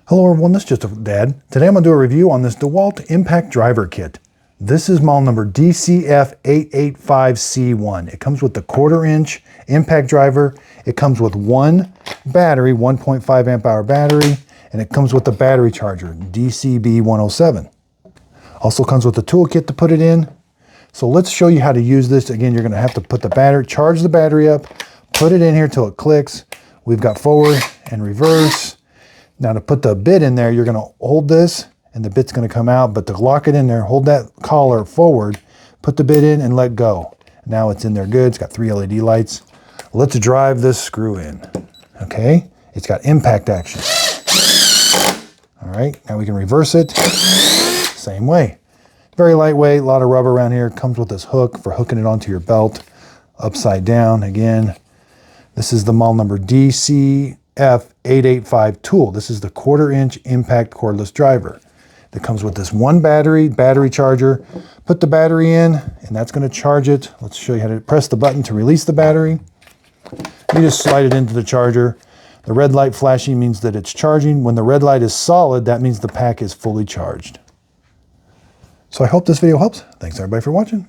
Hello everyone, this is just a Dad. Today I'm going to do a review on this DEWALT impact driver kit. This is model number DCF885C1. It comes with the 1/4 inch impact driver. It comes with one battery, 1.5 amp hour battery, and it comes with the battery charger, DCB107. Also comes with the toolkit to put it in. So let's show you how to use this. Again, you're going to have to put the battery, charge the battery up, put it in here till it clicks. We've got forward and reverse. Now to put the bit in there, you're going to hold this and the bit's going to come out, but to lock it in there, hold that collar forward, put the bit in and let go. Now it's in there good. It's got 3 LED lights. Let's drive this screw in. Okay, it's got impact action. All right, now we can reverse it. Same way. Very lightweight, a lot of rubber around here. Comes with this hook for hooking it onto your belt. Upside down again. This is the model number DCF885 tool. This is the 1/4 inch impact cordless driver. That comes with this one battery charger. Put the battery in and that's going to charge it. Let's show you how to press the button to release the battery. You just slide it into the charger. The red light flashing means that it's charging. When the red light is solid, that means the pack is fully charged. So I hope this video helps. Thanks everybody for watching.